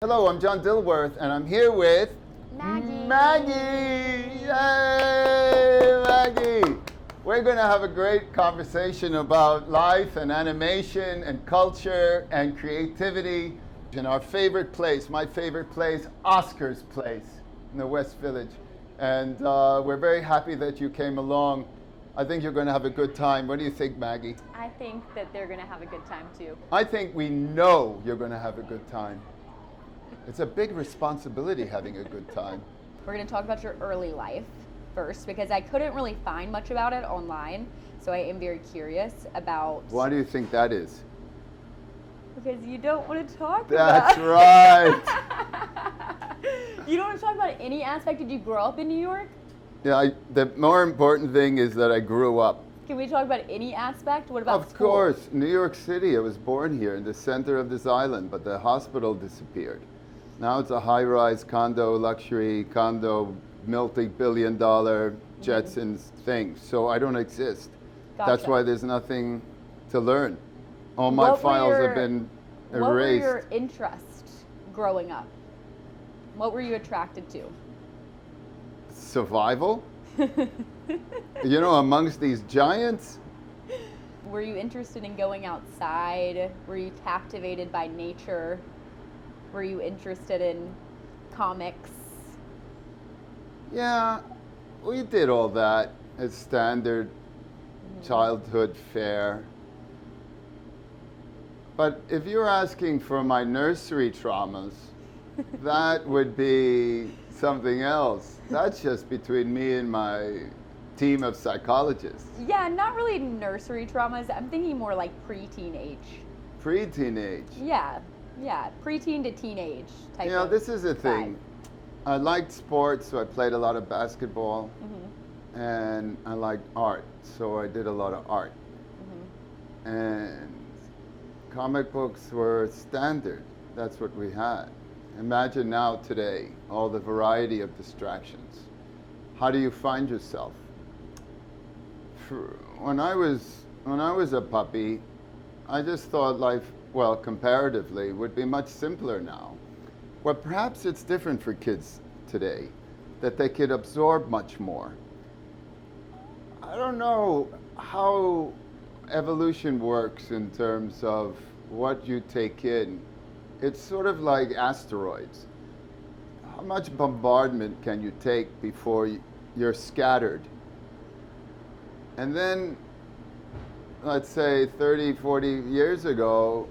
Hello, I'm John Dilworth, and I'm here with Maggie. Yay, Maggie! We're going to have a great conversation about life and animation and culture and creativity in our favorite place, my favorite place, Oscar's place in the West Village. And we're very happy that you came along. I think you're going to have a good time. What do you think, Maggie? I think that they're going to have a good time too. I think we know you're going to have a good time. It's a big responsibility having a good time. We're going to talk about your early life first because I couldn't really find much about it online. So I am very curious about... Why do you think that is? Because you don't want to talk That's about right. You don't want to talk about any aspect. Did you grow up in New York? Yeah, the more important thing is that I grew up. Can we talk about any aspect? What about Of school? course, New York City. I was born here in the center of this island, but the hospital disappeared. Now it's a high-rise condo, luxury condo, multi-billion-dollar Jetsons thing. So I don't exist. Gotcha. That's why there's nothing to learn. All my files have been erased. What were your interests growing up? What were you attracted to? Survival? You know, amongst these giants? Were you interested in going outside? Were you captivated by nature? Were you interested in comics? Yeah, we did all that as standard childhood fare. But if you're asking for my nursery traumas, that would be something else. That's just between me and my team of psychologists. Yeah, not really nursery traumas. I'm thinking more like pre-teenage. Pre-teenage. Yeah, preteen to teenage type You know, of this is the thing. vibe. I liked sports, so I played a lot of basketball. Mm-hmm. And I liked art, so I did a lot of art. Mm-hmm. And comic books were standard. That's what we had. Imagine now today, all the variety of distractions. How do you find yourself? When I was a puppy, I just thought life, well, comparatively, would be much simpler now. Well, perhaps it's different for kids today, that they could absorb much more. I don't know how evolution works in terms of what you take in. It's sort of like asteroids. How much bombardment can you take before you're scattered? And then, let's say 30, 40 years ago,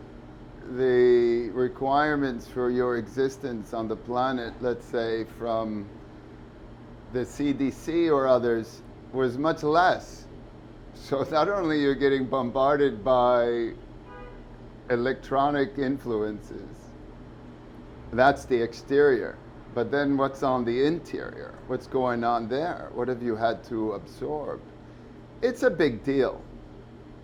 the requirements for your existence on the planet, let's say from the CDC or others, was much less. So not only you're getting bombarded by electronic influences, that's the exterior. But then what's on the interior? What's going on there? What have you had to absorb? It's a big deal.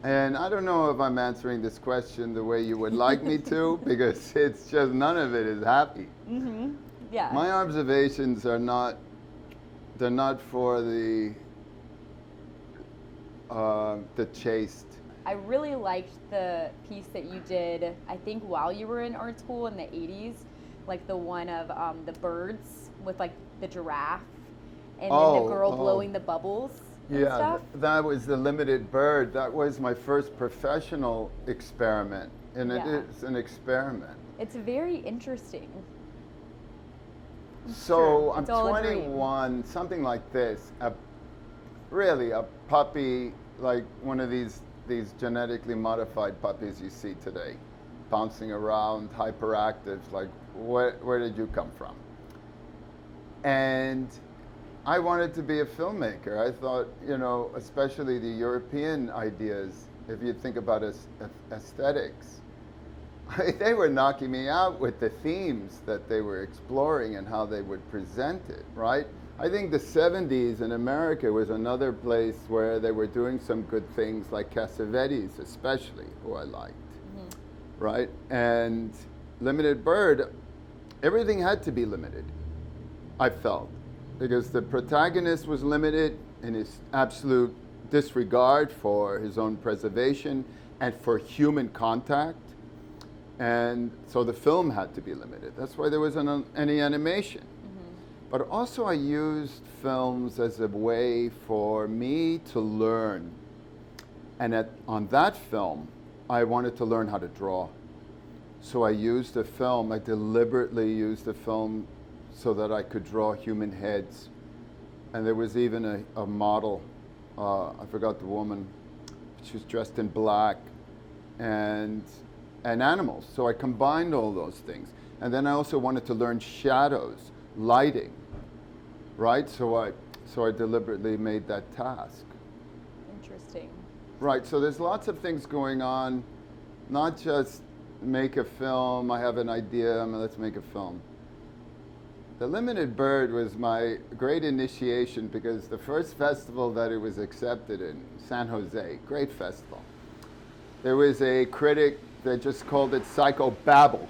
And I don't know if I'm answering this question the way you would like me to, because it's just none of it is happy. Mm-hmm. Yeah. My observations are not, they're not for the chaste. I really liked the piece that you did, I think while you were in art school in the 80s, like the one of the birds with like the giraffe and then the girl blowing the bubbles. Yeah, stuff. that was the limited bird. That was my first professional experiment, and it is an experiment. It's very interesting. So I'm It's all a dream. 21, something like this. Really, a puppy, like one of these genetically modified puppies you see today, bouncing around, hyperactive. Like, where did you come from? And I wanted to be a filmmaker. I thought, you know, especially the European ideas, if you think about aesthetics, they were knocking me out with the themes that they were exploring and how they would present it, right? I think the 70s in America was another place where they were doing some good things, like Cassavetes especially, who I liked, right? And Limited Bird, everything had to be limited, I felt. Because the protagonist was limited in his absolute disregard for his own preservation and for human contact. And so the film had to be limited. That's why there wasn't any animation. But also I used films as a way for me to learn. And on that film, I wanted to learn how to draw. So I used a film, I deliberately used a film so that I could draw human heads. And there was even a model, I forgot the woman, she was dressed in black, and animals. So I combined all those things. And then I also wanted to learn shadows, lighting, right? So I deliberately made that task. Interesting. Right, so there's lots of things going on, not just make a film, I have an idea, let's make a film. The Limited Bird was my great initiation because the first festival that it was accepted in, San Jose, great festival. There was a critic that just called it psychobabble.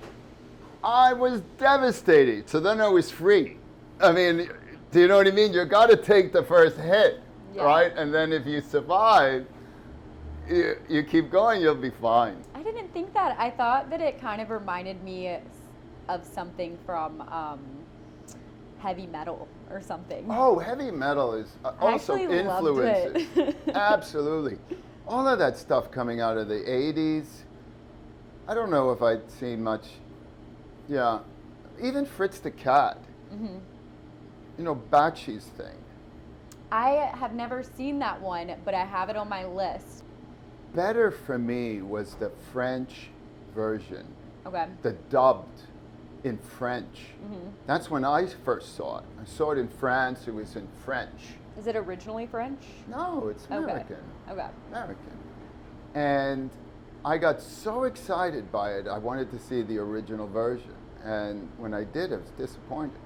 I was devastated, so then I was free. I mean, do you know what I mean? You got to take the first hit, right? And then if you survive, you keep going, you'll be fine. I didn't think that. I thought that it kind of reminded me of something from heavy metal or something. Oh, heavy metal is also influences. Absolutely. All of that stuff coming out of the 80s. I don't know if I'd seen much. Yeah. Even Fritz the Cat. Mm-hmm. You know, Bakshi's thing. I have never seen that one, but I have it on my list. Better for me was the French version. Okay. The dubbed in French. Mm-hmm. That's when I first saw it. I saw it in France. It was in French. Is it originally French? No, it's American. Okay. American. And I got so excited by it, I wanted to see the original version. And when I did, I was disappointed.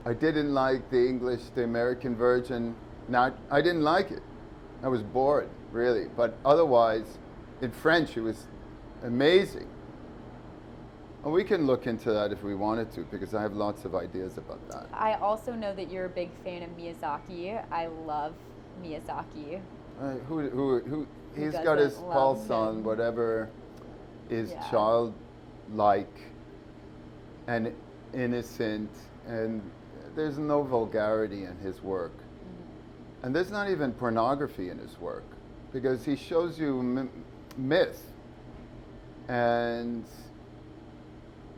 I didn't like the English, the American version. I didn't like it. I was bored, really. But otherwise, in French, it was amazing. And we can look into that if we wanted to, because I have lots of ideas about that. I also know that you're a big fan of Miyazaki. I love Miyazaki. He's got his pulse on whatever is childlike and innocent, and there's no vulgarity in his work. Mm-hmm. And there's not even pornography in his work, because he shows you myth. And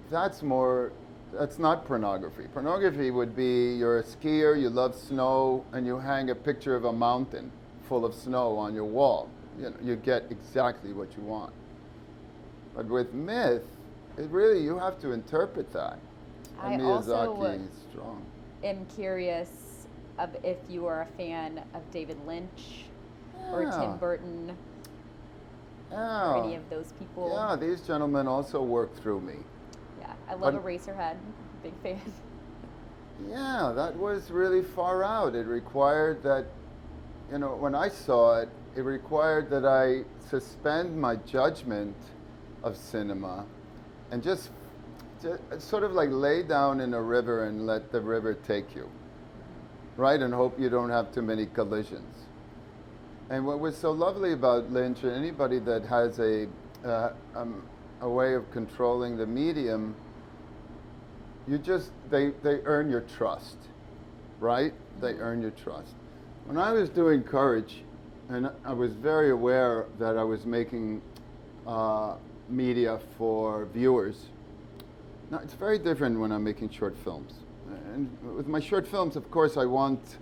that's not pornography. Pornography would be you're a skier, you love snow, and you hang a picture of a mountain full of snow on your wall. You know, you get exactly what you want. But with myth, you have to interpret that. And Miyazaki is strong. I'm curious if you are a fan of David Lynch or Tim Burton or any of those people. Yeah, these gentlemen also work through me. Yeah, I love Eraserhead. Big fan. Yeah, that was really far out. It required that, when I saw it, it required that I suspend my judgment of cinema and just sort of like lay down in a river and let the river take you, right? And hope you don't have too many collisions. And what was so lovely about Lynch, and anybody that has a way of controlling the medium, they earn your trust, right? They earn your trust. When I was doing Courage, and I was very aware that I was making media for viewers. Now, it's very different when I'm making short films. And with my short films, of course, I want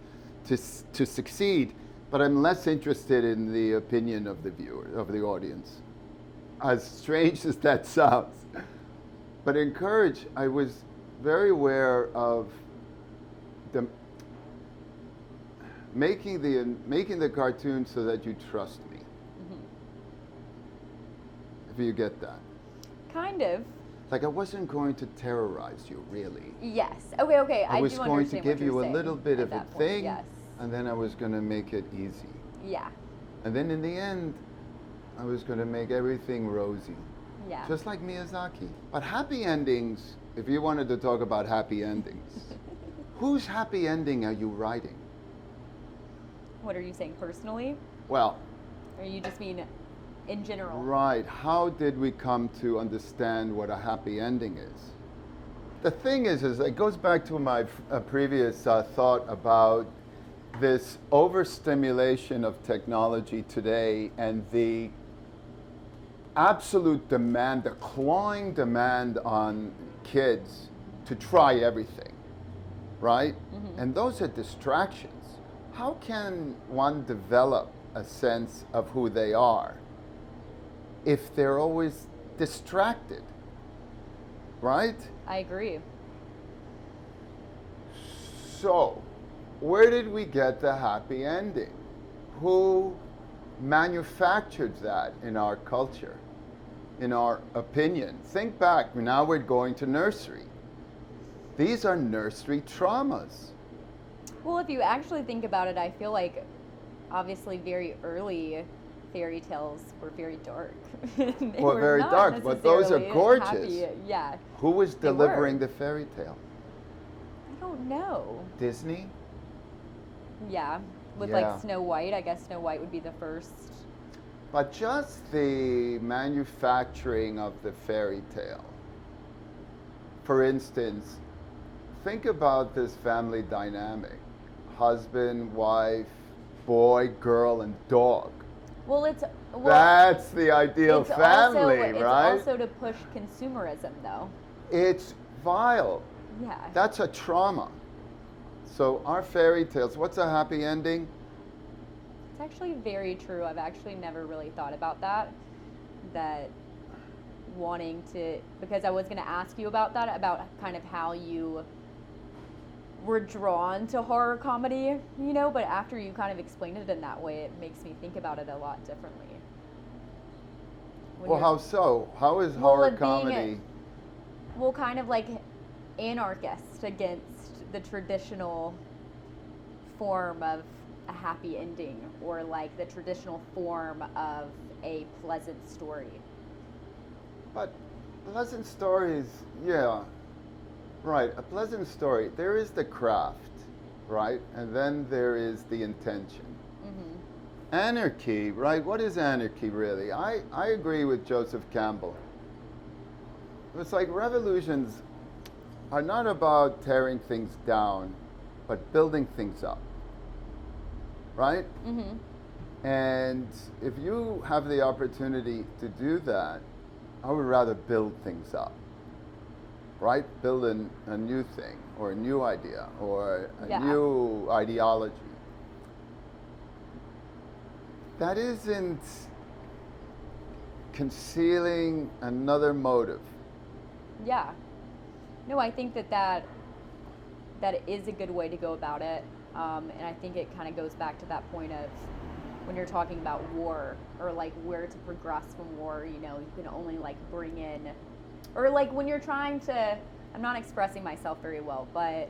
to succeed, but I'm less interested in the opinion of the viewer, of the audience. As strange as that sounds. But in Courage, I was very aware of making the cartoon so that you trust me. Mm-hmm. If you get that. Kind of. Like I wasn't going to terrorize you, really. Yes. Okay. I was going to give you a little bit of a thing, yes. And then I was going to make it easy. Yeah. And then in the end, I was going to make everything rosy. Yeah. Just like Miyazaki. But happy endings, if you wanted to talk about happy endings, whose happy ending are you writing? What are you saying, personally? Well. Or you just mean in general. Right. How did we come to understand what a happy ending is? The thing is it goes back to my previous thought about this overstimulation of technology today and the absolute demand, the clawing demand on kids to try everything, right? Mm-hmm. And those are distractions. How can one develop a sense of who they are if they're always distracted, right? I agree. So, where did we get the happy ending? Who manufactured that in our culture, in our opinion? Think back, now we're going to nursery. These are nursery traumas. Well, if you actually think about it, I feel like obviously very early fairy tales were very dark. Well, very dark, but those are gorgeous. Happy. Yeah. Who was delivering the fairy tale? I don't know. Disney? Yeah, with like Snow White. I guess Snow White would be the first. But just the manufacturing of the fairy tale. For instance, think about this family dynamic. Husband, wife, boy, girl, and dog. Well, that's the ideal family, right? It's also to push consumerism, though. It's vile. Yeah. That's a trauma. So our fairy tales, what's a happy ending? It's actually very true. I've actually never really thought about that. That wanting to, because I was going to ask you about that, about kind of how you were drawn to horror comedy, you know, but after you kind of explained it in that way, it makes me think about it a lot differently. Well, how so? How is horror comedy? Well, kind of like anarchist against the traditional form of a happy ending, or like the traditional form of a pleasant story. But pleasant stories, yeah. Right, a pleasant story. There is the craft, right? And then there is the intention. Mm-hmm. Anarchy, right? What is anarchy really? I agree with Joseph Campbell. It's like revolutions are not about tearing things down, but building things up, right? Mm-hmm. And if you have the opportunity to do that, I would rather build things up. Right? Build a new thing, or a new idea, or a new ideology. That isn't concealing another motive. Yeah. No, I think that is a good way to go about it. And I think it kind of goes back to that point of when you're talking about war, or like where to progress from war, you know, you can only like bring in, or like when you're trying to, I'm not expressing myself very well, but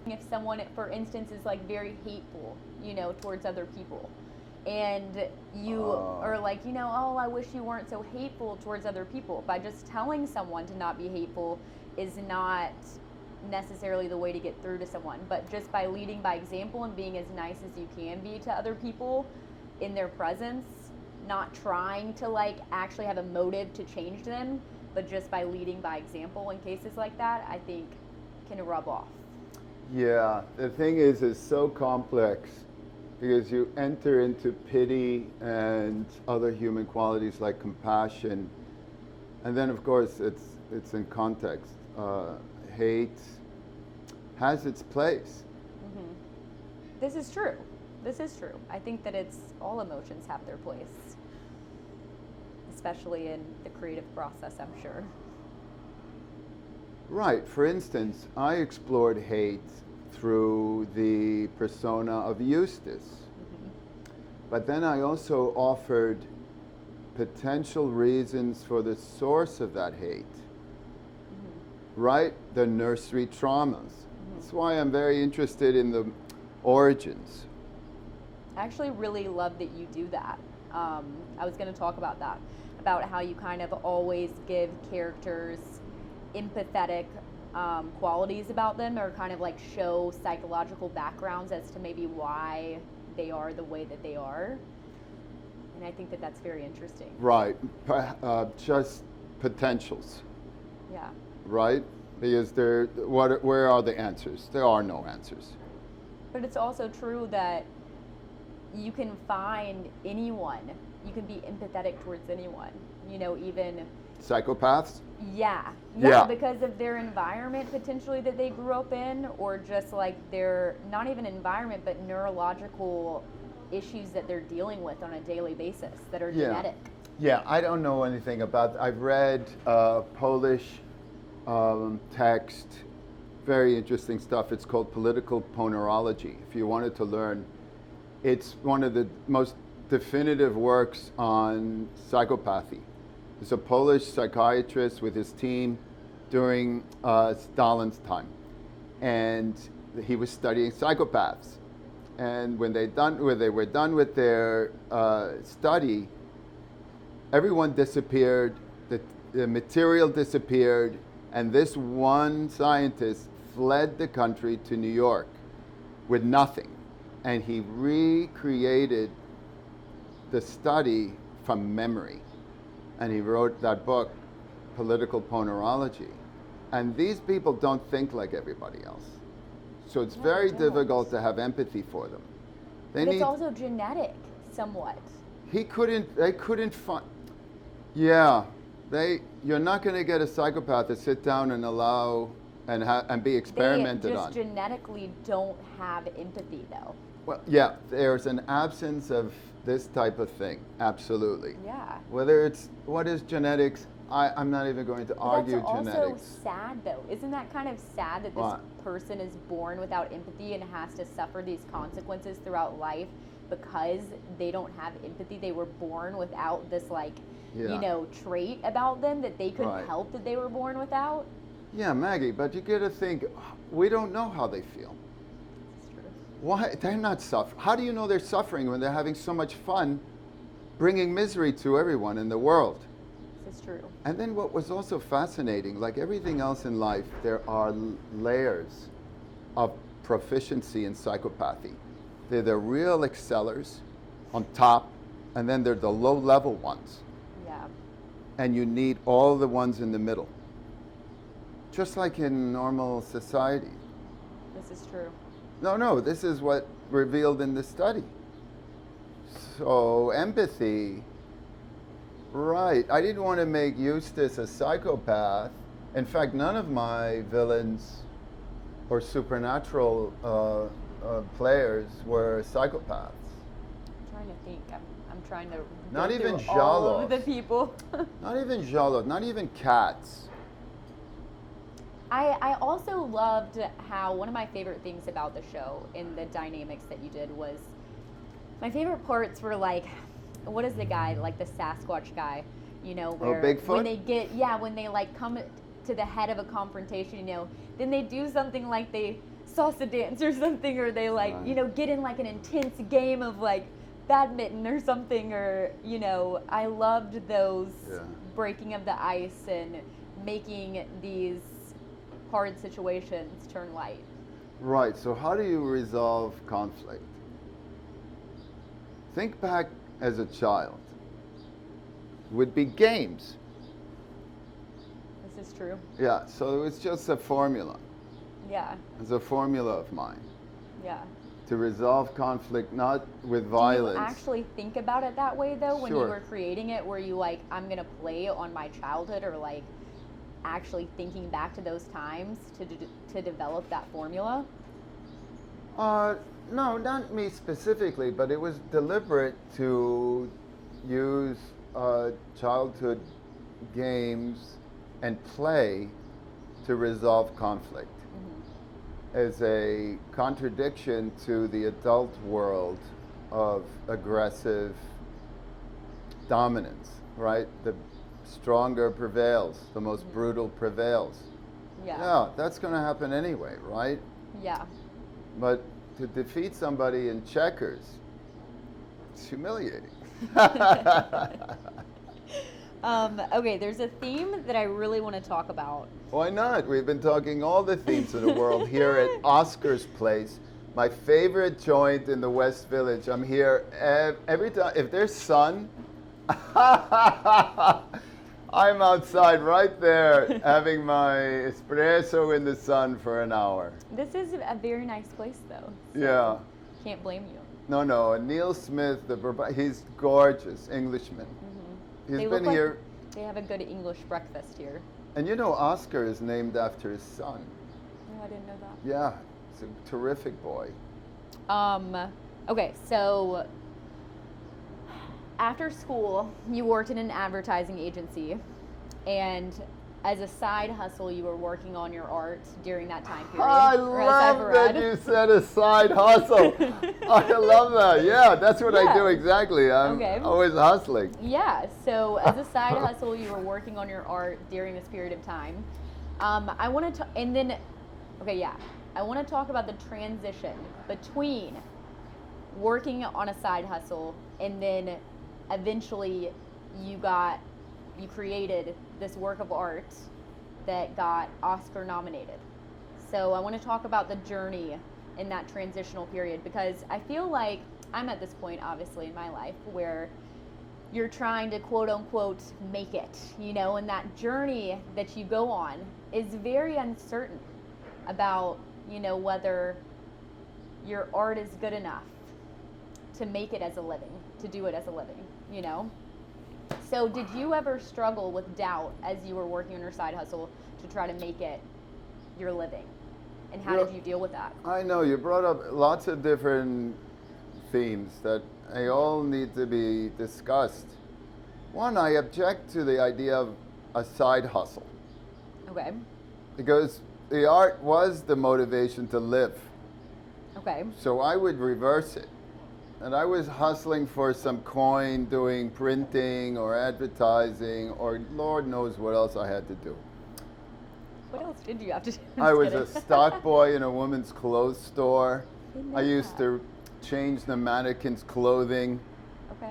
if someone, for instance, is like very hateful, you know, towards other people, and you are like, you know, oh, I wish you weren't so hateful towards other people. By just telling someone to not be hateful is not necessarily the way to get through to someone, but just by leading by example and being as nice as you can be to other people in their presence, not trying to like actually have a motive to change them, but just by leading by example in cases like that, I think can rub off. Yeah, the thing is, it's so complex because you enter into pity and other human qualities like compassion, and then of course it's in context. Hate has its place. Mm-hmm. This is true. This is true. I think that it's all emotions have their place, especially in the creative process, I'm sure. Right. For instance, I explored hate through the persona of Eustace. Mm-hmm. But then I also offered potential reasons for the source of that hate. Mm-hmm. Right? The nursery traumas. Mm-hmm. That's why I'm very interested in the origins. I actually really love that you do that. I was going to talk about that, about how you kind of always give characters empathetic qualities about them, or kind of like show psychological backgrounds as to maybe why they are the way that they are. And I think that that's very interesting. Right. Just potentials. Yeah. Right? Because where are the answers? There are no answers. But it's also true that you can find anyone. You can be empathetic towards anyone. Even Psychopaths? Yeah, Yeah. because of their environment potentially that they grew up in, or just like their, not even environment, but neurological issues that they're dealing with on a daily basis that are genetic. Yeah, I don't know anything about. I've read Polish text, very interesting stuff. It's called political ponerology. If you wanted to learn, it's one of the most definitive works on psychopathy. There's a Polish psychiatrist with his team during Stalin's time, and he was studying psychopaths. And when they were done with their study, everyone disappeared, the material disappeared, and this one scientist fled the country to New York with nothing. And he recreated the study from memory. And he wrote that book, Political Ponerology. And these people don't think like everybody else. So it's very difficult to have empathy for them. But it's also genetic, somewhat. They couldn't find, yeah, you're not going to get a psychopath to sit down and allow and be experimented on. They just genetically don't have empathy, though. Well, yeah, there's an absence of this type of thing, absolutely. Yeah. What is genetics? I'm not even going to argue genetics. That's also sad, though. Isn't that kind of sad that this person is born without empathy and has to suffer these consequences throughout life because they don't have empathy? They were born without this, trait about them that they couldn't help that they were born without. Yeah, Maggie, but you got to think, we don't know how they feel. That's true. Why? They're not suffering. How do you know they're suffering when they're having so much fun bringing misery to everyone in the world? This is true. And then what was also fascinating, like everything else in life, there are layers of proficiency in psychopathy. They're the real excellers on top, and then they're the low-level ones. Yeah. And you need all the ones in the middle. Just like in normal society. This is true. No, this is what revealed in the study. So empathy, right. I didn't want to make Eustace a psychopath. In fact, none of my villains or supernatural players were psychopaths. I'm trying to think. I'm trying to Not go even through all Jalo. of the people. Not even Jalo, not even cats. I also loved how one of my favorite things about the show and the dynamics that you did was, my favorite parts were like, what is the guy, like the Sasquatch guy, where Bigfoot? when they like come to the head of a confrontation, then they do something like they salsa dance or something, or they like, get in like an intense game of like badminton or something, or, I loved those breaking of the ice and making these hard situations turn light. Right, so how do you resolve conflict? Think back as a child. It would be games. This is true. Yeah, so it's just a formula. Yeah. It's a formula of mine. Yeah. To resolve conflict, not with violence. Do you actually think about it that way, though, when Sure. you were creating it? Were you like, I'm going to play on my childhood, or like actually thinking back to those times to develop that formula? No, not me specifically, but it was deliberate to use childhood games and play to resolve conflict. As a contradiction to the adult world of aggressive dominance, right? The stronger prevails, the most brutal prevails. Yeah, that's going to happen anyway, right? Yeah. But to defeat somebody in checkers, it's humiliating. Okay, there's a theme that I really want to talk about. Why not? We've been talking all the themes of the world here at Oscar's place. My favorite joint in the West Village. I'm here every time. If there's sun, I'm outside right there having my espresso in the sun for an hour. This is a very nice place, though. So Yeah. Can't blame you. No. Neil Smith, he's gorgeous Englishman. Mm-hmm. He's They been look here. like they have a good English breakfast here. And you know, Oscar is named after his son. No, I didn't know that. Yeah, he's a terrific boy. Okay, so after school, you worked in an advertising agency, and as a side hustle, you were working on your art during that time period. I love that you said a side hustle. I love that. Yeah, that's what I do exactly. I'm always hustling. Yeah, so as a side hustle, you were working on your art during this period of time. I want to, I want to talk about the transition between working on a side hustle and then eventually you created this work of art that got Oscar nominated. So I want to talk about the journey in that transitional period, because I feel like I'm at this point, obviously, in my life where you're trying to quote unquote make it, and that journey that you go on is very uncertain about, whether your art is good enough to make it as a living, to do it as a living, So did you ever struggle with doubt as you were working on your side hustle to try to make it your living? And how did you deal with that? I know you brought up lots of different themes that they all need to be discussed. One, I object to the idea of a side hustle. Okay. Because the art was the motivation to live. Okay. So I would reverse it. And I was hustling for some coin, doing printing or advertising or Lord knows what else I had to do. What else did you have to do? I was a stock boy in a women's clothes store. I used to change the mannequin's clothing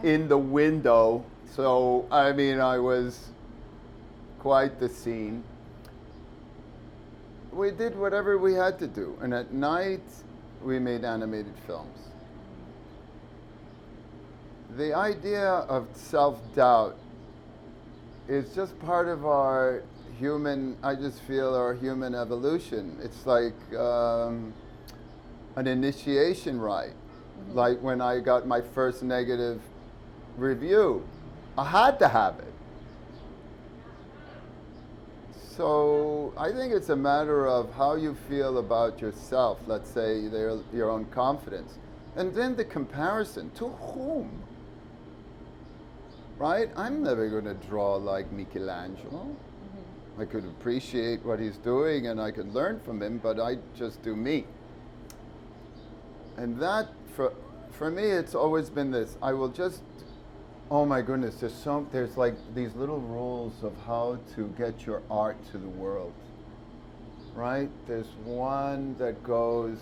in the window. So, I was quite the scene. We did whatever we had to do. And at night, we made animated films. The idea of self-doubt is just part of our human evolution. It's like an initiation rite. Mm-hmm. Like when I got my first negative review, I had to have it. So I think it's a matter of how you feel about yourself, let's say your own confidence. And then the comparison, to whom? Right? I'm never going to draw like Michelangelo. Mm-hmm. I could appreciate what he's doing and I could learn from him, but I just do me. And that, for me, it's always been this. I will just, oh my goodness, there's like these little rules of how to get your art to the world. Right? There's one that goes,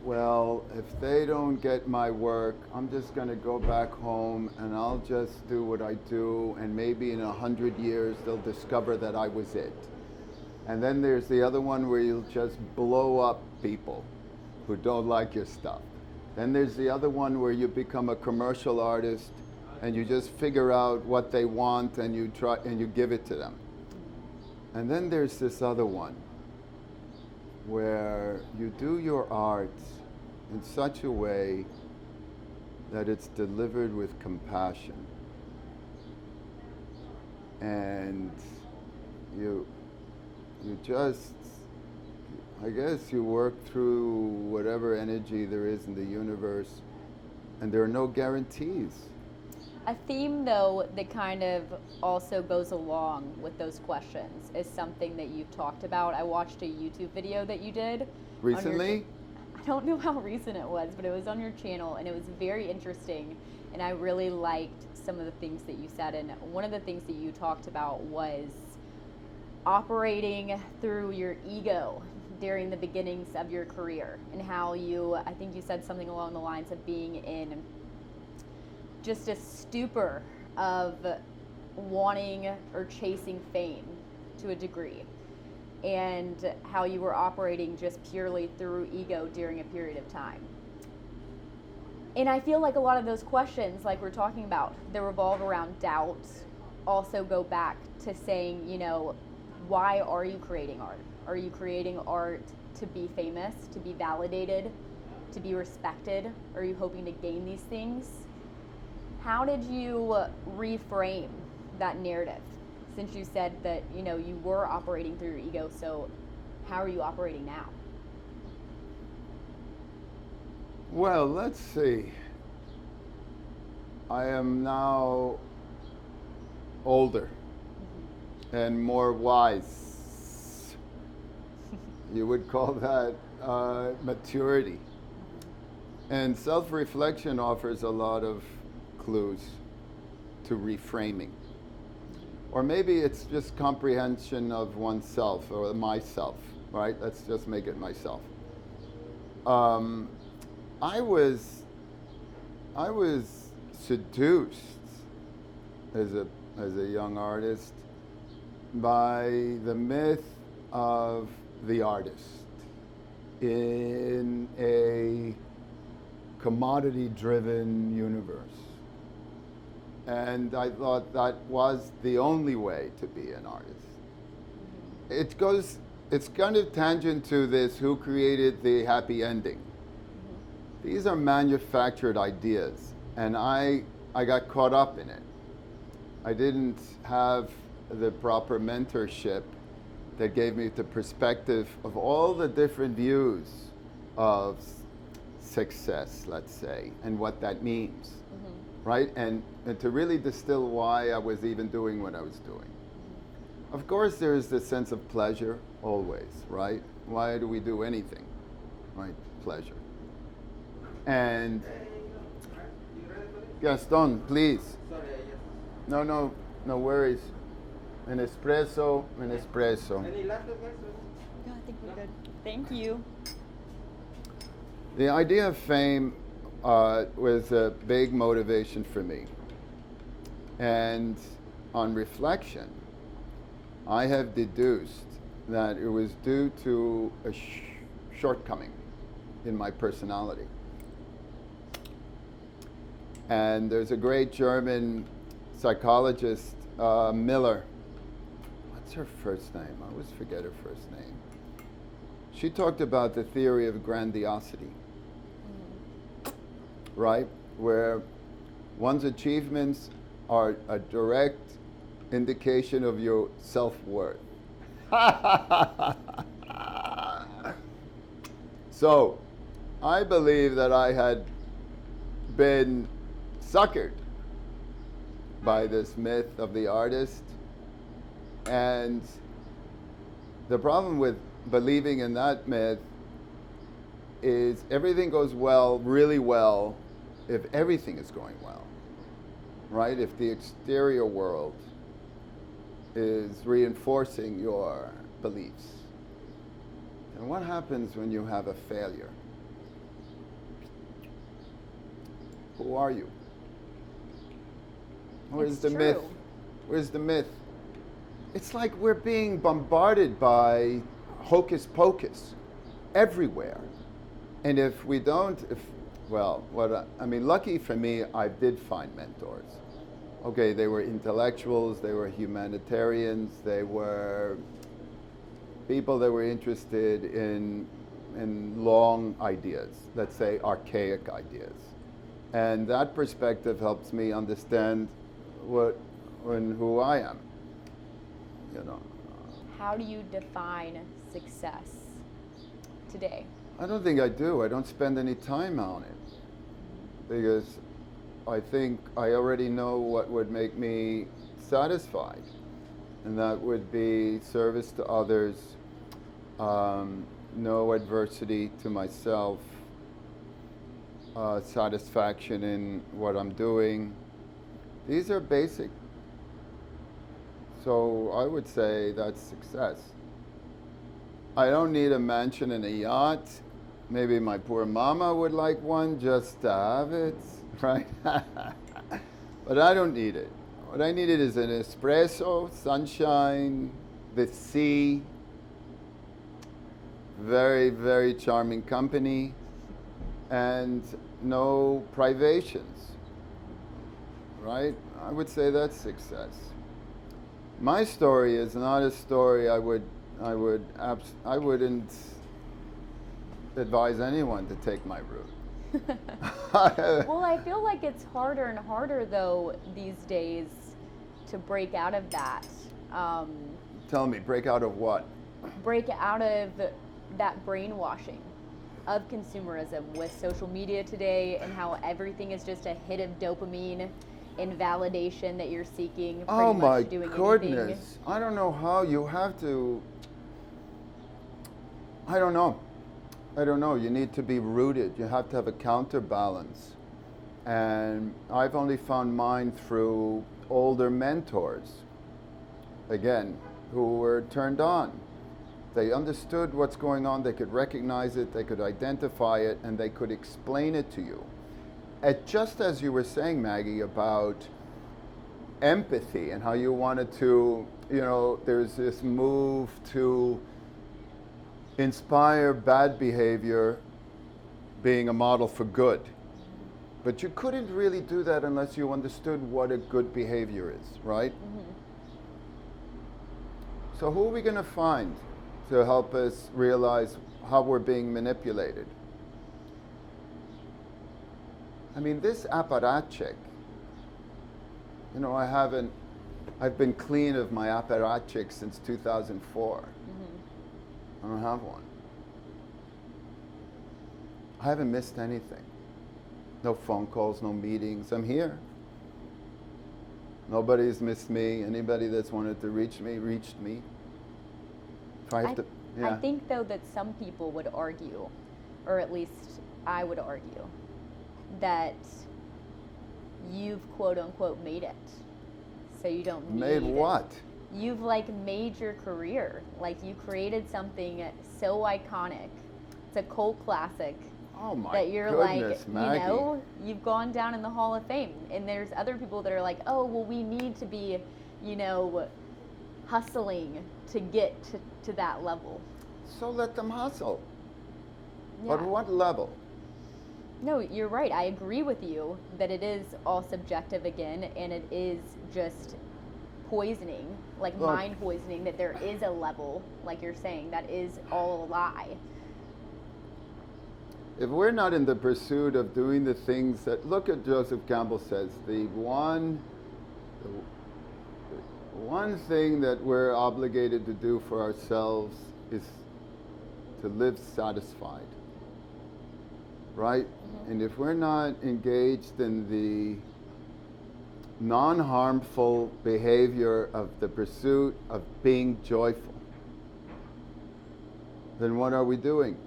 well, if they don't get my work, I'm just going to go back home and I'll just do what I do, and maybe in 100 years they'll discover that I was it. And then there's the other one where you'll just blow up people who don't like your stuff. Then there's the other one where you become a commercial artist and you just figure out what they want and you try and you give it to them. And then there's this other one where you do your art in such a way that it's delivered with compassion. And you just, I guess you work through whatever energy there is in the universe, and there are no guarantees. A theme, though, that kind of also goes along with those questions is something that you've talked about. I watched a YouTube video that you did. Recently? I don't know how recent it was, but it was on your channel, and it was very interesting, and I really liked some of the things that you said. And one of the things that you talked about was operating through your ego during the beginnings of your career, and how I think you said something along the lines of being in just a stupor of wanting or chasing fame to a degree. and how you were operating just purely through ego during a period of time. And I feel like a lot of those questions, like we're talking about, that revolve around doubt, also go back to saying, you know, why are you creating art? Are you creating art to be famous, to be validated, to be respected? Are you hoping to gain these things? How did you reframe that narrative? Since you said that, you know, you were operating through your ego, so how are you operating now? Well, let's see. I am now older and more wise. You would call that maturity. And self-reflection offers a lot of clues to reframing. Or maybe it's just comprehension of oneself or myself, right? Let's just make it myself. I was seduced as a young artist by the myth of the artist in a commodity-driven universe. And I thought that was the only way to be an artist. It's kind of tangent to this, who created the happy ending? These are manufactured ideas, and I got caught up in it. I didn't have the proper mentorship that gave me the perspective of all the different views of success, let's say, and what that means, right? And to really distill why I was even doing what I was doing. Of course, there is this sense of pleasure always, right? Why do we do anything, right? Pleasure. And Gaston, please. No worries. An espresso. Any last questions? No, I think we're good. Thank you. The idea of fame was a big motivation for me. And on reflection, I have deduced that it was due to a shortcoming in my personality. And there's a great German psychologist, Miller. What's her first name? I always forget her first name. She talked about the theory of grandiosity, right? Where one's achievements are a direct indication of your self-worth. So, I believe that I had been suckered by this myth of the artist. And the problem with believing in that myth is everything goes well, really well, if everything is going well, right? If the exterior world is reinforcing your beliefs. And what happens when you have a failure? Who are you? Where's the myth? Where's the myth? It's like we're being bombarded by hocus pocus everywhere. And if we don't, lucky for me, I did find mentors. Okay, they were intellectuals, they were humanitarians, they were people that were interested in long ideas, let's say archaic ideas. And that perspective helps me understand who I am, you know. How do you define success today? I don't think I do. I don't spend any time on it because I think I already know what would make me satisfied, and that would be service to others, no adversity to myself, satisfaction in what I'm doing. These are basic. So I would say that's success. I don't need a mansion and a yacht. Maybe my poor mama would like one just to have it, right? But I don't need it. What I needed is an espresso, sunshine, the sea, very, very charming company, and no privations, right? I would say that's success. My story is not a story I wouldn't advise anyone to take my route. Well, I feel like it's harder and harder though these days to break out of that. Tell me, break out of what? Break out of that brainwashing of consumerism with social media today, and how everything is just a hit of dopamine and validation that you're seeking. Oh my doing goodness. anything. I don't know how you have to. I don't know. You need to be rooted. You have to have a counterbalance. And I've only found mine through older mentors, again, who were turned on. They understood what's going on, they could recognize it, they could identify it, and they could explain it to you. Just as you were saying, Maggie, about empathy and how you wanted to, there's this move to inspire bad behavior being a model for good. But you couldn't really do that unless you understood what a good behavior is, right? Mm-hmm. So who are we going to find to help us realize how we're being manipulated? I mean, this apparatchik, I've been clean of my apparatchik since 2004. Mm-hmm. I don't have one. I haven't missed anything. No phone calls, no meetings. I'm here. Nobody's missed me. Anybody that's wanted to reach me, reached me. I think, though, that some people would argue, or at least I would argue, that you've quote-unquote made it. So you don't need... Made what? You've, made your career. You created something so iconic. It's a cult classic. Oh, my that you're goodness, Maggie. You've gone down in the Hall of Fame. And there's other people that are like, oh, well, we need to be, hustling to get to that level. So let them hustle. Yeah. But what level? No, you're right. I agree with you that it is all subjective again, and it is just poisoning, mind poisoning, that there is a level, like you're saying, that is all a lie. If we're not in the pursuit of doing the things that, look at Joseph Campbell says, the one thing that we're obligated to do for ourselves is to live satisfied, right? Mm-hmm. And if we're not engaged in the non-harmful behavior of the pursuit of being joyful, then what are we doing?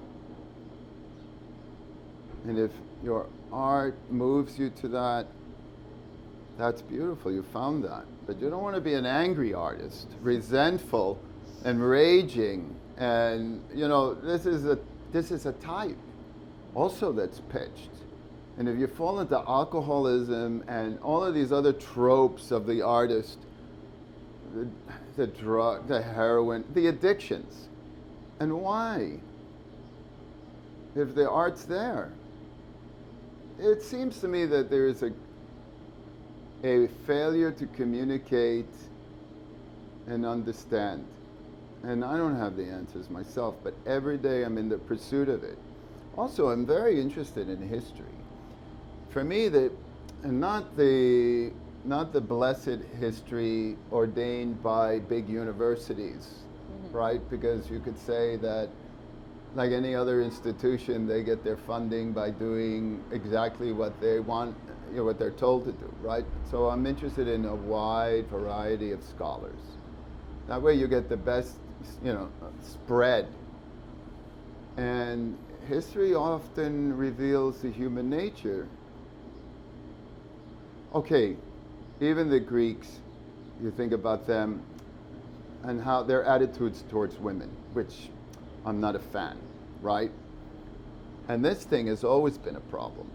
And if your art moves you to that, that's beautiful, you found that. But you don't want to be an angry artist, resentful and raging. And, this is a type also that's pitched. And if you fall into alcoholism and all of these other tropes of the artist, the drug, the heroin, the addictions, and why? If the art's there. It seems to me that there is a failure to communicate and understand. And I don't have the answers myself, but every day I'm in the pursuit of it. Also, I'm very interested in history. For me, not the blessed history ordained by big universities, mm-hmm. right? Because you could say that, like any other institution, they get their funding by doing exactly what they want, what they're told to do, right? So I'm interested in a wide variety of scholars. That way you get the best, spread. And history often reveals the human nature. Okay, even the Greeks, you think about them and how their attitudes towards women, which I'm not a fan, right? And this thing has always been a problem.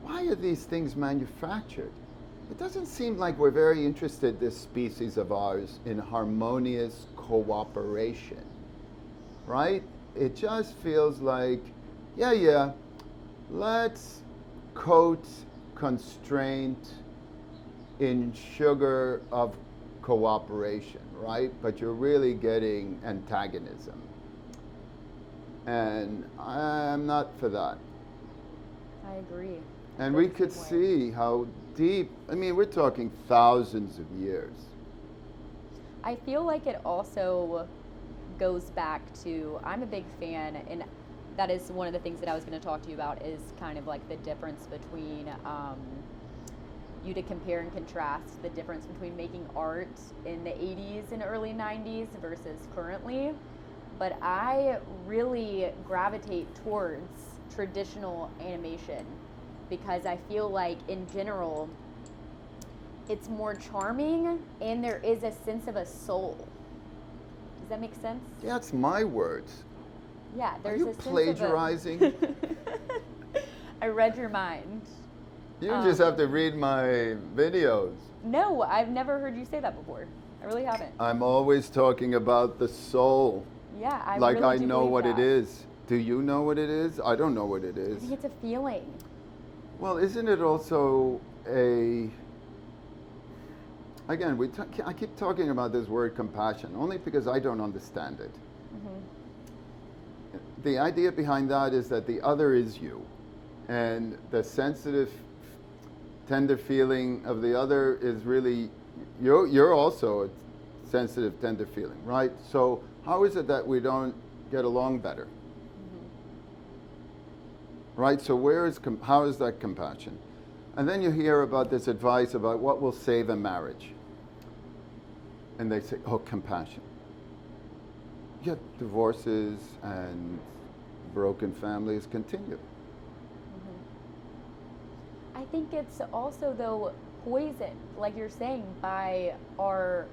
Why are these things manufactured? It doesn't seem like we're very interested, this species of ours, in harmonious cooperation. right? It just feels like, yeah, let's coat constraint in sugar of cooperation, right? But you're really getting antagonism. And I'm not for that. I agree. And we could see how deep, I mean, we're talking thousands of years. I feel like it also goes back to, I'm a big fan, and that is one of the things that I was going to talk to you about, is kind of like the difference between, you to compare and contrast the difference between making art in the 80s and early 90s versus currently. But I really gravitate towards traditional animation because I feel like in general it's more charming and there is a sense of a soul. Does that make sense? That's my words. Yeah, there's Are you plagiarizing? I read your mind. You just have to read my videos. No, I've never heard you say that before. I really haven't. I'm always talking about the soul. Yeah, I like really I do know believe what that. it is. Do you know what it is? I don't know what it I is. think it's a feeling. Well, isn't it also a... Again, I keep talking about this word compassion, only because I don't understand it. Mm-hmm. The idea behind that is that the other is you. And the sensitive, tender feeling of the other is really... You're also a sensitive, tender feeling, right? So how is it that we don't get along better? Mm-hmm. Right? So how is that compassion? And then you hear about this advice about what will save a marriage. And they say, oh, compassion. Yet divorces and broken families continue. Mm-hmm. I think it's also, though, poisoned, like you're saying, by our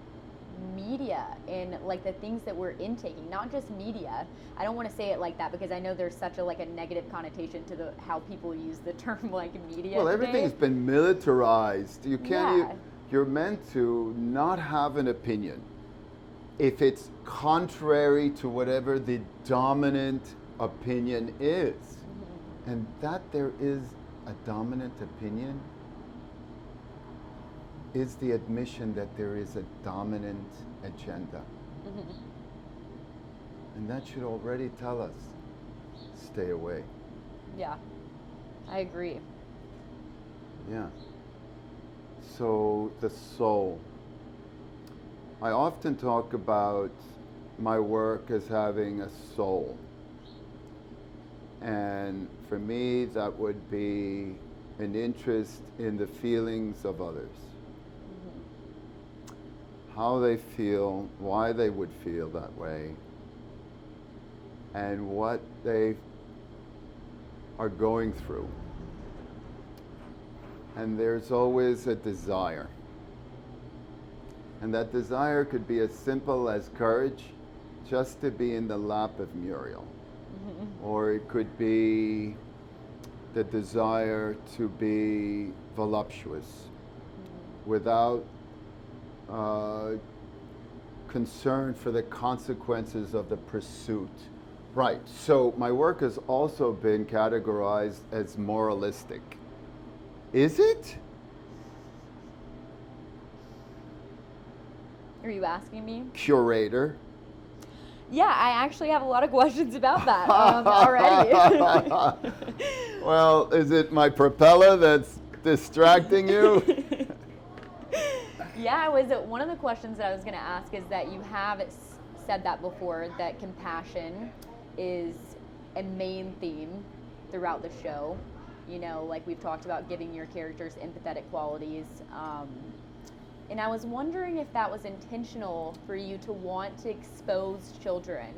media and like the things that we're intaking, not just media. I don't want to say it like that because I know there's such a negative connotation to how people use the term like media. Well, today. everything's been militarized. You can't. You're meant to not have an opinion if it's contrary to whatever the dominant opinion is. Mm-hmm. And that there is a dominant opinion is the admission that there is a dominant agenda. Mm-hmm. And that should already tell us, stay away. Yeah, I agree. Yeah. So the soul. I often talk about my work as having a soul. And for me, that would be an interest in the feelings of others. Mm-hmm. How they feel, why they would feel that way, and what they are going through. And there's always a desire. And that desire could be as simple as courage, just to be in the lap of Muriel. Mm-hmm. Or it could be the desire to be voluptuous, mm-hmm. without concern for the consequences of the pursuit. Right, so my work has also been categorized as moralistic. Is it? Are you asking me? Curator. Yeah, I actually have a lot of questions about that already. Well, is it my propeller that's distracting you? Yeah, one of the questions that I was going to ask is that you have said that before, that compassion is a main theme throughout the show. You know, like we've talked about giving your characters empathetic qualities. And I was wondering if that was intentional for you to want to expose children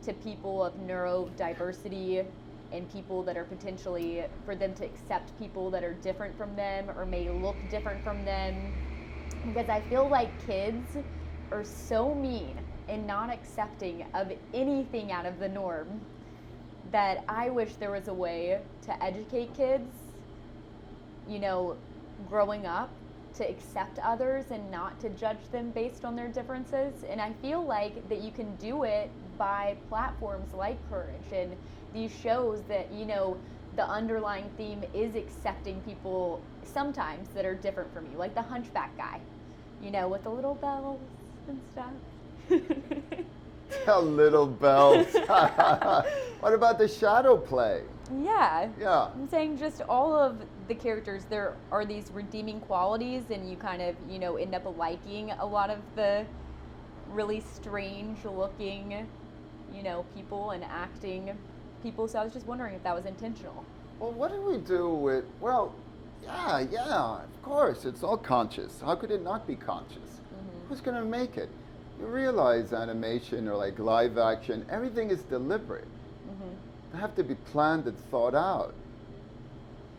to people of neurodiversity and people that are potentially, for them to accept people that are different from them or may look different from them. Because I feel like kids are so mean and not accepting of anything out of the norm that I wish there was a way to educate kids, you know, growing up, to accept others and not to judge them based on their differences. And I feel like that you can do it by platforms like Courage and these shows that, you know, the underlying theme is accepting people sometimes that are different from you, like the hunchback guy, you know, with the little bells and stuff. The little bells. What about the shadow play? Yeah. Yeah. I'm saying just all of the characters, there are these redeeming qualities, and you kind of, you know, end up liking a lot of the really strange looking, you know, people and acting people. So I was just wondering if that was intentional. Well, what do we do with, well, yeah, of course, it's all conscious. How could it not be conscious? Mm-hmm. Who's going to make it? You realize animation or like live action, everything is deliberate. Mm-hmm. They have to be planned and thought out,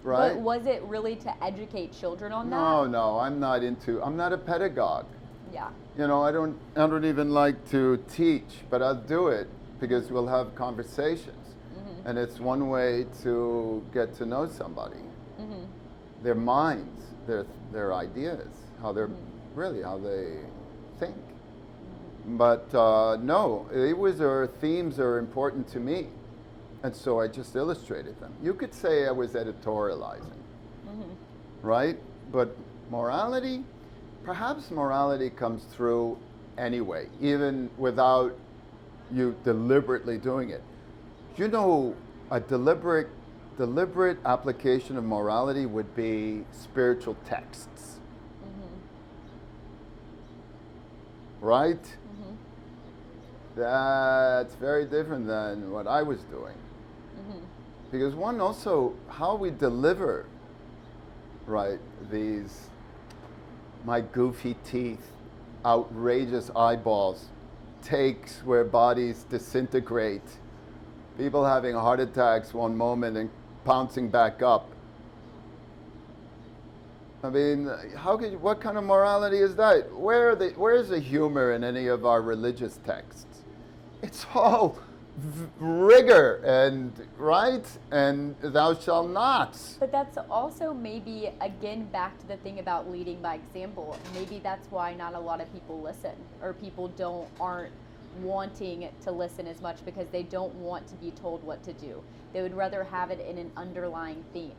right? But was it really to educate children on that? No, I'm not a pedagogue. Yeah. You know, I don't even like to teach, but I'll do it because we'll have conversations. Mm-hmm. And it's one way to get to know somebody. Mm-hmm. Their minds, their ideas, how they're really, how they think. But no, themes are important to me. And so I just illustrated them. You could say I was editorializing, right? But morality, perhaps morality comes through anyway, even without you deliberately doing it. You know, a deliberate application of morality would be spiritual texts, right? That's very different than what I was doing. Because one also, how we deliver, right, these, my goofy teeth, outrageous eyeballs, takes where bodies disintegrate, people having heart attacks one moment and bouncing back up. I mean, what kind of morality is that? Where's the humor in any of our religious texts? It's all rigor and right and thou shalt not. But that's also maybe, again, back to the thing about leading by example. Maybe that's why not a lot of people listen, or people aren't wanting to listen as much because they don't want to be told what to do. They would rather have it in an underlying theme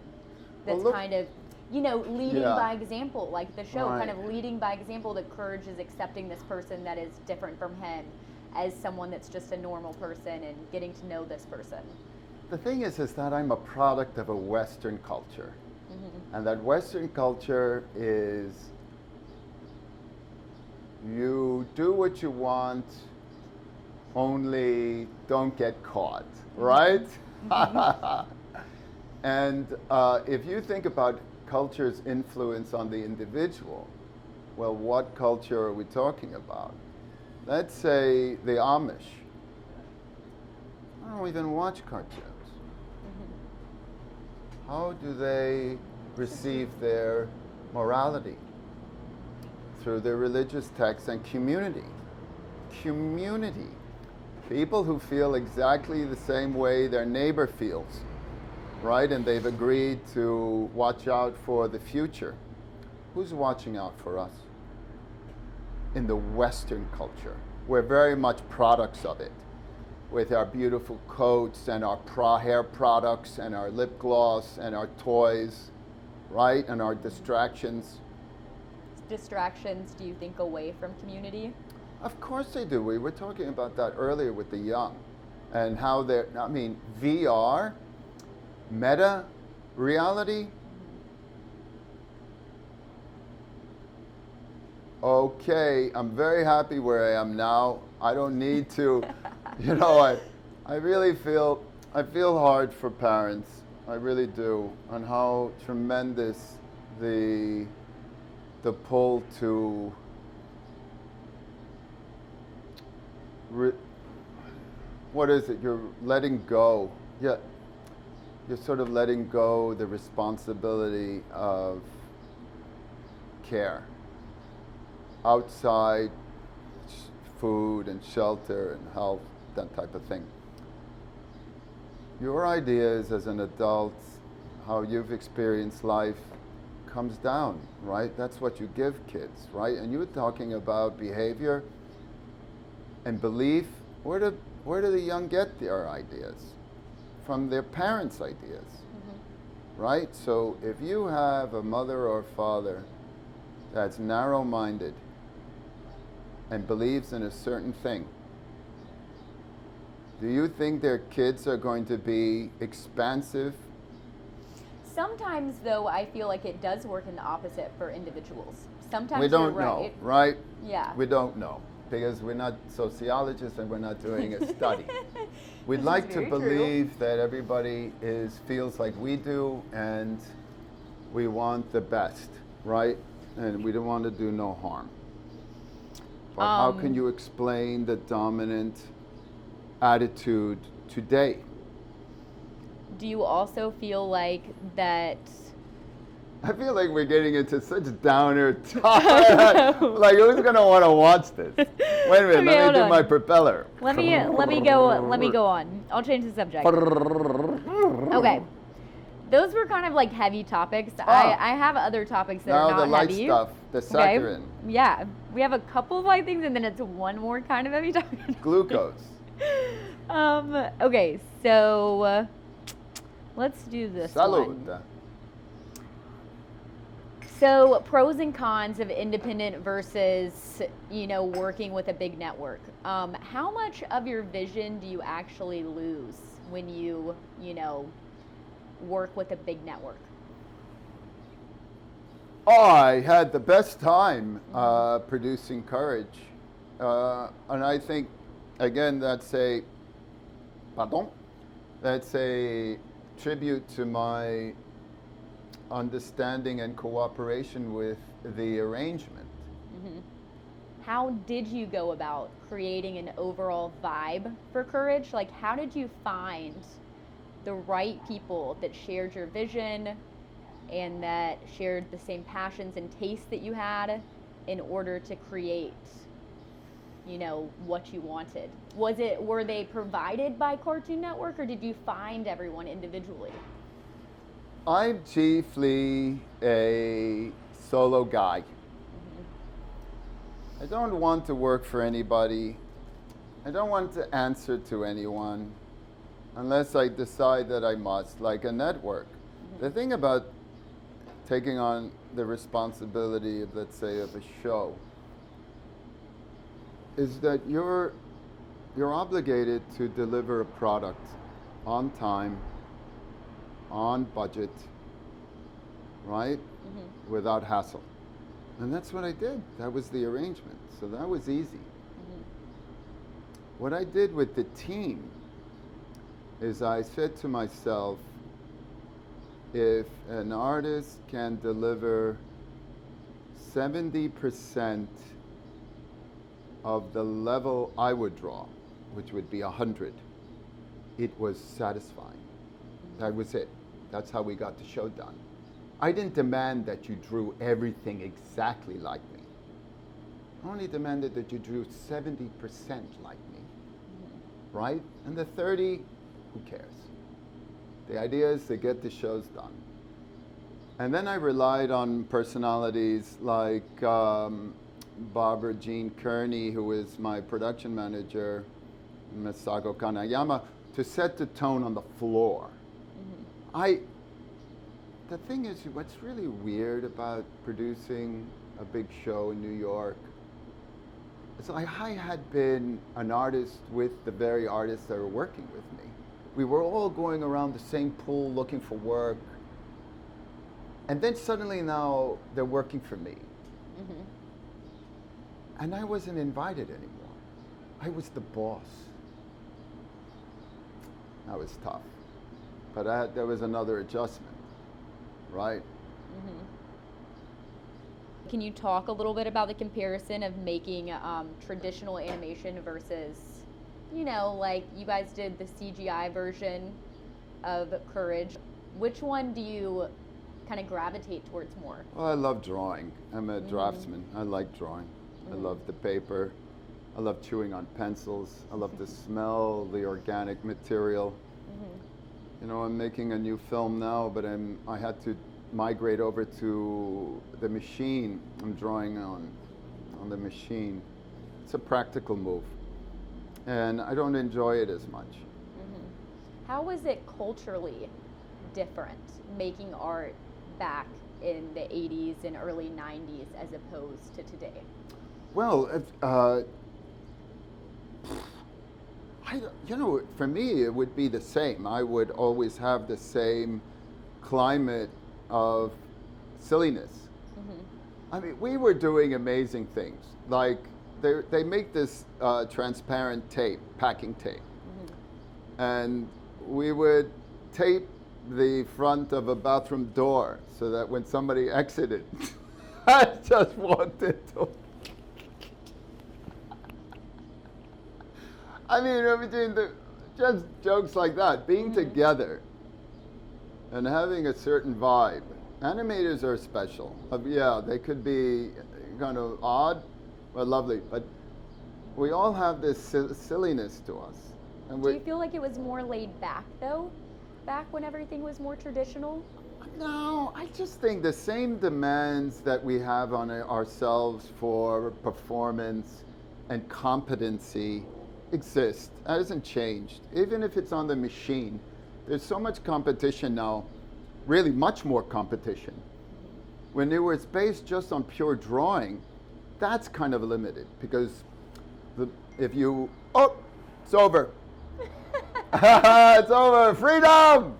that's kind of, you know, leading by example, like the show, kind of leading by example, that Courage is accepting this person that is different from him as someone that's just a normal person and getting to know this person. The thing is that I'm a product of a Western culture. And that Western culture is you do what you want, only don't get caught, right? And if you think about culture's influence on the individual, well, what culture are we talking about? Let's say the Amish. I don't even watch cartoons. How do they receive their morality? Through their religious texts and community. Community. People who feel exactly the same way their neighbor feels, right? And they've agreed to watch out for the future. Who's watching out for us? In the Western culture. We're very much products of it, with our beautiful coats and our hair products and our lip gloss and our toys, right? And our distractions. Distractions, do you think, away from community? Of course they do. We were talking about that earlier with the young and how VR, meta reality. Okay, I'm very happy where I am now. I don't need to, you know, I really feel hard for parents. I really do, on how tremendous the pull to what is it? You're letting go. Yeah, you're sort of letting go the responsibility of care. Outside food and shelter and health, that type of thing. Your ideas as an adult, how you've experienced life, comes down, right? That's what you give kids, right? And you were talking about behavior and belief. Where Where do the young get their ideas? From their parents' ideas, right? So if you have a mother or father that's narrow-minded and believes in a certain thing, do you think their kids are going to be expansive? Sometimes, though, I feel like it does work in the opposite for individuals. Sometimes We don't you're right. know, right? Yeah. We don't know because we're not sociologists and we're not doing a study. We'd like to believe that everybody feels like we do and we want the best, right? And we don't want to do no harm. But how can you explain the dominant attitude today? Do you also feel like that? I feel like we're getting into such downer talk. Like, who's gonna want to watch this? Wait a minute, let me do my propeller. Let me go on. I'll change the subject. Okay. Those were kind of like heavy topics. I have other topics that are not now the light heavy. stuff, the saccharin. Yeah, we have a couple of light things, and then it's one more kind of heavy topic. Glucose. Okay, so let's do this Salud. one. So pros and cons of independent versus, working with a big network. How much of your vision do you actually lose when you, work with a big network? Oh, I had the best time producing Courage. And I think, again, that's a tribute to my understanding and cooperation with the arrangement. How did you go about creating an overall vibe for Courage? Like, how did you find the right people that shared your vision and that shared the same passions and tastes that you had in order to create, what you wanted? Were they provided by Cartoon Network, or did you find everyone individually? I'm chiefly a solo guy. I don't want to work for anybody. I don't want to answer to anyone unless I decide that I must, like a network. The thing about taking on the responsibility of, let's say, of a show is that you're obligated to deliver a product on time, on budget, right? Without hassle. And that's what I did. That was the arrangement. So that was easy. What I did with the team is I said to myself, if an artist can deliver 70% of the level I would draw, which would be 100, it was satisfying. That was it. That's how we got the show done. I didn't demand that you drew everything exactly like me. I only demanded that you drew 70% like me, right? And the 30, who cares? The idea is to get the shows done. And then I relied on personalities like Barbara Jean Kearney, who is my production manager, Masago Kanayama, to set the tone on the floor. The thing is, what's really weird about producing a big show in New York is I had been an artist with the very artists that were working with me. We were all going around the same pool looking for work. And then suddenly now they're working for me. And I wasn't invited anymore. I was the boss. That was tough. But there was another adjustment, right? Can you talk a little bit about the comparison of making traditional animation versus, like you guys did the CGI version of Courage. Which one do you kind of gravitate towards more? Well, I love drawing. I'm a draftsman. I like drawing. I love the paper. I love chewing on pencils. I love the smell, the organic material. I'm making a new film now, but I had to migrate over to the machine. I'm drawing on the machine. It's a practical move. and I don't enjoy it as much. How was it culturally different making art back in the 80s and early 90s as opposed to today? Well, for me, it would be the same. I would always have the same climate of silliness. I mean, we were doing amazing things. Like, they make this transparent tape, packing tape. And we would tape the front of a bathroom door so that when somebody exited, I just wanted to. I mean, just jokes like that, being together and having a certain vibe. Animators are special. Yeah, they could be kind of odd, but lovely. But we all have this silliness to us. And do you feel like it was more laid back, though, back when everything was more traditional? No, I just think the same demands that we have on ourselves for performance and competency exist. That hasn't changed. Even if it's on the machine, there's so much competition now, really much more competition. When it was based just on pure drawing, that's kind of limited because it's over. It's over. Freedom!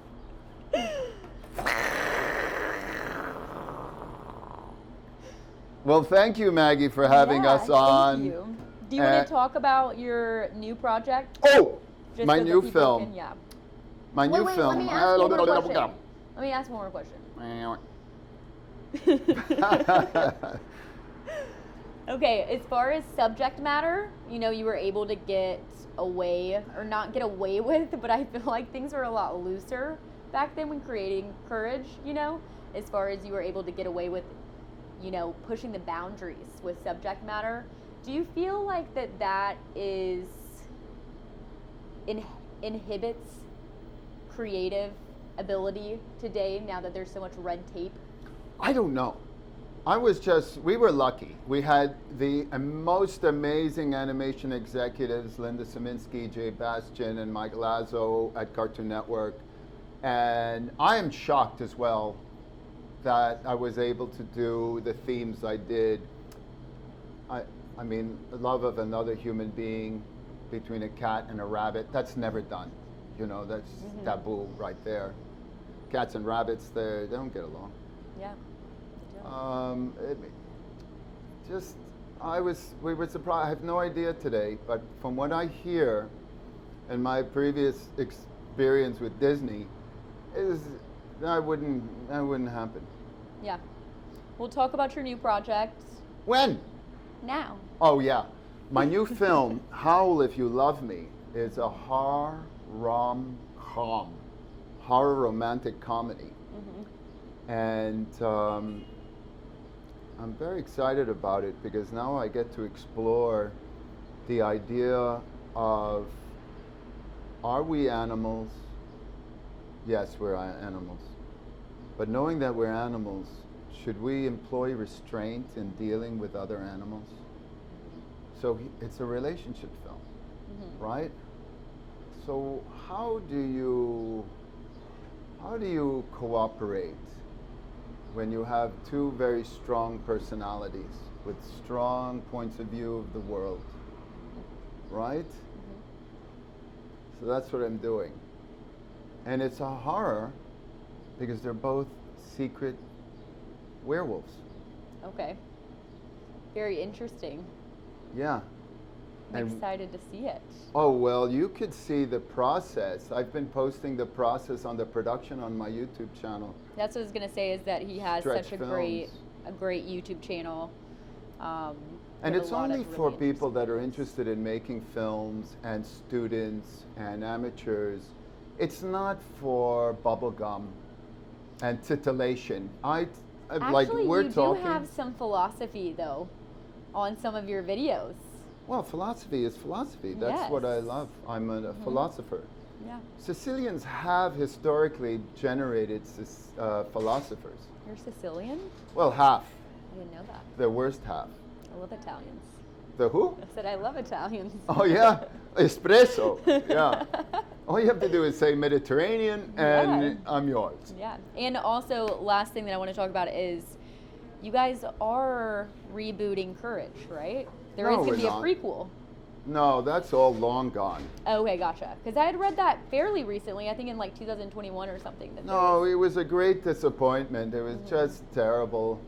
Well, thank you, Maggie, for having us on. Thank you. Do you want to talk about your new project? Oh, Just my so new that people film. can- yeah. My new Wait, film. let me ask one more question. Let me ask one more question. Okay, as far as subject matter, you were able to get away, or not get away with, but I feel like things were a lot looser back then when creating Courage, as far as you were able to get away with, pushing the boundaries with subject matter. Do you feel like that is inhibits creative ability today now that there's so much red tape? I don't know. We were lucky. We had the most amazing animation executives, Linda Saminsky, Jay Bastian, and Mike Lazo at Cartoon Network. And I am shocked as well that I was able to do the themes I did. I mean, the love of another human being between a cat and a rabbit, that's never done. That's taboo right there. Cats and rabbits, they don't get along. Yeah. We were surprised. I have no idea today, but from what I hear and my previous experience with Disney, that wouldn't happen. Yeah. We'll talk about your new project. When? Now. Oh yeah. My new film, Howl If You Love Me, is a horror rom-com, horror romantic comedy. And I'm very excited about it because now I get to explore the idea of, are we animals? Yes, we're animals. But knowing that we're animals, should we employ restraint in dealing with other animals? So it's a relationship film, right? So how do you cooperate when you have two very strong personalities with strong points of view of the world, right? So that's what I'm doing. And it's a horror because they're both secret werewolves. Okay. Very interesting. Yeah. I'm excited to see it. Oh, well, you could see the process. I've been posting the process on the production on my YouTube channel. That's what I was going to say, is that he has Stretch such a Films. great YouTube channel. And it's only for really people that are interested in making films and students and amateurs. It's not for bubblegum and titillation. Actually, you do have some philosophy, though, on some of your videos. Well, philosophy is philosophy. That's what I love. I'm a philosopher. Yeah. Sicilians have historically generated philosophers. You're Sicilian? Well, half. I didn't know that. The worst half. I love Italians. The who? I said I love Italians. Oh yeah, espresso. Yeah. All you have to do is say Mediterranean, and Yeah. I'm yours. Yeah. And also, last thing that I want to talk about is you guys are rebooting Courage, right? There is No, going to we're be a not. prequel. No, that's all long gone. Okay, gotcha. Because I had read that fairly recently, I think in like 2021 or something. That No, it was a great disappointment. It was just terrible.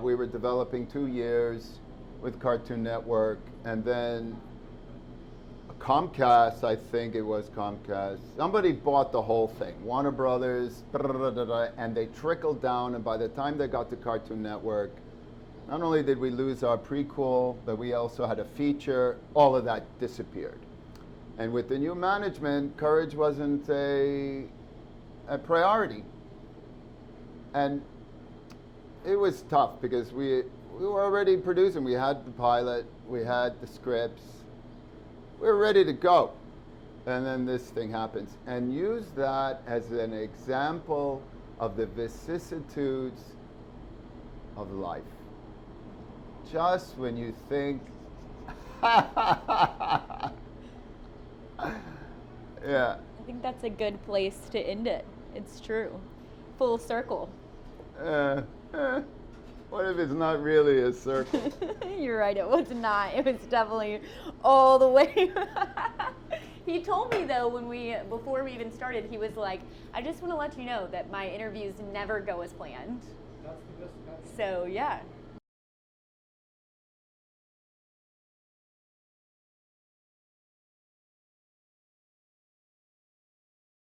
We were developing 2 years with Cartoon Network, and then Comcast, I think it was Comcast, somebody bought the whole thing, Warner Brothers, and they trickled down, and by the time they got to Cartoon Network, not only did we lose our prequel, but we also had a feature. All of that disappeared. And with the new management, Courage wasn't a priority. And it was tough because we were already producing. We had the pilot, we had the scripts, we were ready to go. And then this thing happens. And use that as an example of the vicissitudes of life. Just when you think, yeah. I think that's a good place to end it. It's true. Full circle. What if it's not really a circle? You're right, it was not. It was definitely all the way. He told me though before we even started, he was like, I just want to let you know that my interviews never go as planned. That's the best kind. So yeah.